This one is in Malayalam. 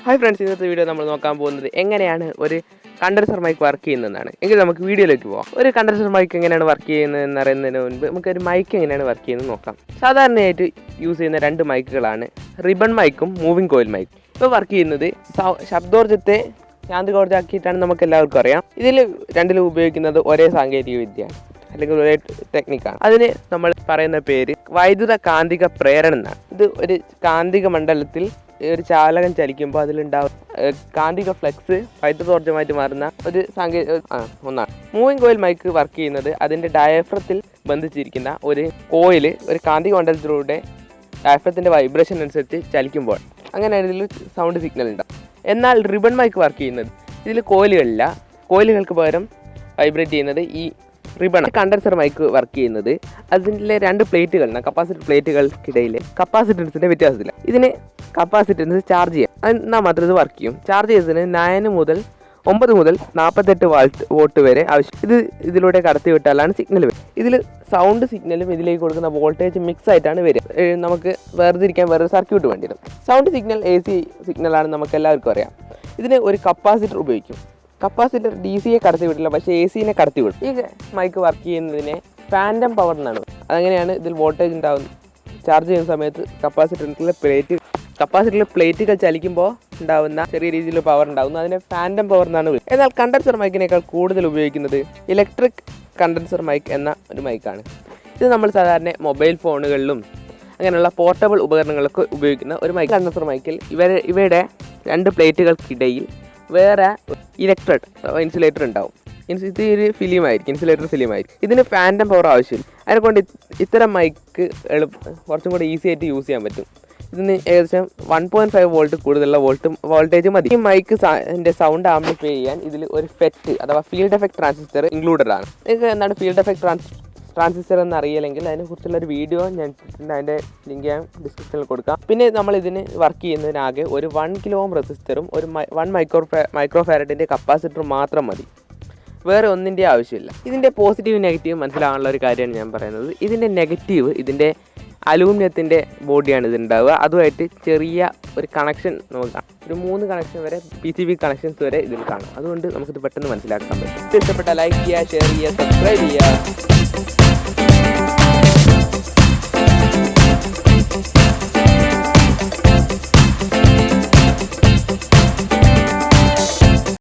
ഹായ് ഫ്രണ്ട്സ്, ഇന്നത്തെ വീഡിയോ നമ്മൾ നോക്കാൻ പോകുന്നത് എങ്ങനെയാണ് ഒരു കണ്ടൻസർ മൈക്ക് വർക്ക് ചെയ്യുന്നതെന്നാണ്. എങ്കിൽ നമുക്ക് വീഡിയോയിലേക്ക് പോകാം. ഒരു കണ്ടൻസർ മൈക്ക് എങ്ങനെയാണ് വർക്ക് ചെയ്യുന്നതെന്ന് അറിയുന്നതിന് മുൻപ് നമുക്കൊരു മൈക്ക് എങ്ങനെയാണ് വർക്ക് ചെയ്യുന്നത് നോക്കാം. സാധാരണയായിട്ട് യൂസ് ചെയ്യുന്ന രണ്ട് മൈക്കുകളാണ് റിബൺ മൈക്കും മൂവിങ് കോയിൽ മൈക്കും. ഇപ്പോൾ വർക്ക് ചെയ്യുന്നത് ശബ്ദോർജ്ജത്തെ യാന്ത്രികോർജ്ജമാക്കിയിട്ടാണ് നമുക്ക് എല്ലാവർക്കും അറിയാം. ഇതിൽ രണ്ടിലും ഉപയോഗിക്കുന്നത് ഒരേ സാങ്കേതിക വിദ്യയാണ് അല്ലെങ്കിൽ ഒരേ ടെക്നിക്കാണ്. അതിന് നമ്മൾ പറയുന്ന പേര് വൈദ്യുത കാന്തിക പ്രേരണം എന്നാണ്. ഇത് ഒരു കാന്തിക മണ്ഡലത്തിൽ ഒരു ചാലകം ചലിക്കുമ്പോൾ അതിലുണ്ടാവും കാന്തിക ഫ്ലക്സ് വൈദ്യുതോർജ്ജമായിട്ട് മാറുന്ന ഒരു ഒന്നാണ്. മൂവിങ് കോയിൽ മൈക്ക് വർക്ക് ചെയ്യുന്നത് അതിൻ്റെ ഡയഫ്രത്തിൽ ബന്ധിച്ചിരിക്കുന്ന ഒരു കോയിൽ ഒരു കാന്തിക മണ്ഡലത്തിലൂടെ ഡയഫ്രത്തിൻ്റെ വൈബ്രേഷൻ അനുസരിച്ച് ചലിക്കുമ്പോൾ അങ്ങനെ ഇതിൽ സൗണ്ട് സിഗ്നൽ ഉണ്ടാവും. എന്നാൽ റിബൺ മൈക്ക് വർക്ക് ചെയ്യുന്നത് ഇതിൽ കോയിലുകളില്ല. കോയിലുകൾക്ക് പകരം വൈബ്രേറ്റ് ചെയ്യുന്നത് ഈ റിബൺ. കണ്ടൻസർ മൈക്ക് വർക്ക് ചെയ്യുന്നത് അതിൻ്റെ രണ്ട് പ്ലേറ്റുകളാണ്. കപ്പാസിറ്റർ പ്ലേറ്റുകൾക്കിടയിൽ കപ്പാസിറ്റൻസിൻ്റെ വ്യത്യാസത്തില്ല. ഇതിന് കപ്പാസിറ്റൻസ് ചാർജ് ചെയ്യാം, എന്നാൽ മാത്രം ഇത് വർക്ക് ചെയ്യും. ചാർജ് ചെയ്തതിന് 9 മുതൽ 48 വോൾട്ട് വരെ ആവശ്യം. ഇതിലൂടെ കടത്തി വിട്ടാലാണ് സിഗ്നൽ വരും. ഇതിൽ സൗണ്ട് സിഗ്നലും ഇതിലേക്ക് കൊടുക്കുന്ന വോൾട്ടേജ് മിക്സ് ആയിട്ടാണ് വരിക. നമുക്ക് വേർതിരിക്കാൻ വേറൊരു സർക്യൂട്ട് വേണ്ടി വരും. സൗണ്ട് സിഗ്നൽ AC സിഗ്നലാണ് നമുക്ക് എല്ലാവർക്കും അറിയാം. ഇതിന് ഒരു കപ്പാസിറ്റർ ഉപയോഗിക്കും. കപ്പാസിറ്റർ DCയെ കടത്തി വിട്ടില്ല, പക്ഷേ AC-നെ കടത്തി വിടും. ഈ മൈക്ക് വർക്ക് ചെയ്യുന്നതിനെ ഫാൻറ്റം പവർ എന്നാണ്. അതെങ്ങനെയാണ് ഇതിൽ വോൾട്ടേജ് ഉണ്ടാകുന്നത്? ചാർജ് ചെയ്യുന്ന സമയത്ത് കപ്പാസിറ്ററിലെ പ്ലേറ്റുകൾ ചലിക്കുമ്പോൾ ഉണ്ടാകുന്ന ചെറിയ രീതിയിൽ പവർ ഉണ്ടാകുന്നു. അതിനെ ഫാൻറ്റം പവർ എന്നാണ് വിളിക്കുന്നത്. എന്നാൽ കണ്ടൻസർ മൈക്കിനേക്കാൾ കൂടുതൽ ഉപയോഗിക്കുന്നത് ഇലക്ട്രിക് കണ്ടൻസർ മൈക്ക് എന്ന ഒരു മൈക്കാണ്. ഇത് നമ്മൾ സാധാരണ മൊബൈൽ ഫോണുകളിലും അങ്ങനെയുള്ള പോർട്ടബിൾ ഉപകരണങ്ങളൊക്കെ ഉപയോഗിക്കുന്ന ഒരു മൈക്ക്. കണ്ടൻസർ മൈക്കിൽ ഇവയുടെ രണ്ട് പ്ലേറ്റുകൾക്കിടയിൽ വേറെ ഇലക്ട്രോഡ് ഇൻസുലേറ്റർ ഉണ്ടാവും. ഇത് ഒരു ഇൻസുലേറ്റർ ഫിലിം ആയിരിക്കും. ഇതിന് ഫാൻറ്റം പവർ ആവശ്യമില്ല. അതിനെക്കൊണ്ട് ഇത്തരം മൈക്ക് കുറച്ചും കൂടെ ഈസി ആയിട്ട് യൂസ് ചെയ്യാൻ പറ്റും. ഇതിന് ഏകദേശം 1.5 വോൾട്ട് കൂടുതലുള്ള വോൾട്ടേജ് മതി. ഈ മൈക്ക് സൗണ്ട് ആംപ്ലിഫൈ ചെയ്യാൻ ഇതിൽ ഒരു ഫെറ്റ് അഥവാ ഫീൽഡ് എഫക്ട് ട്രാൻസിസ്റ്റർ ഇൻക്ലൂഡഡ് ആണ്. നിങ്ങൾക്ക് എന്താണ് ഫീൽഡ് എഫക്ട് ട്രാൻസിസ്റ്റർ എന്ന് അറിയില്ലെങ്കിൽ അതിനെക്കുറിച്ചുള്ള ഒരു വീഡിയോ ഞാൻ അതിൻ്റെ ലിങ്ക് ഞാൻ ഡിസ്ക്രിപ്ഷനിൽ കൊടുക്കാം. പിന്നെ നമ്മൾ ഇതിന് വർക്ക് ചെയ്യുന്നതിനാകെ ഒരു 1 കിലോ ഓം റെസിസ്റ്ററും ഒരു 1 മൈക്രോ ഫാരഡിൻ്റെ കപ്പാസിറ്ററും മാത്രം മതി. വേറെ ഒന്നിൻ്റെ ആവശ്യമില്ല. ഇതിൻ്റെ പോസിറ്റീവ് നെഗറ്റീവ് മനസ്സിലാകാനുള്ള ഒരു കാര്യമാണ് ഞാൻ പറയുന്നത്. ഇതിൻ്റെ നെഗറ്റീവ് ഇതിൻ്റെ അലൂമിനിയത്തിൻ്റെ ബോഡിയാണ് ഇതുണ്ടാവുക. അതുമായിട്ട് ചെറിയ ഒരു കണക്ഷൻ നമുക്ക് കാണാം. ഒരു 3 കണക്ഷൻ വരെ PCB കണക്ഷൻസ് വരെ ഇതിൽ കാണും. അതുകൊണ്ട് നമുക്കിത് പെട്ടെന്ന് മനസ്സിലാക്കാൻ പറ്റും. ഇഷ്ടപ്പെട്ട ലൈക്ക് ചെയ്യുക, ഷെയർ ചെയ്യുക, സബ്സ്ക്രൈബ് ചെയ്യുക.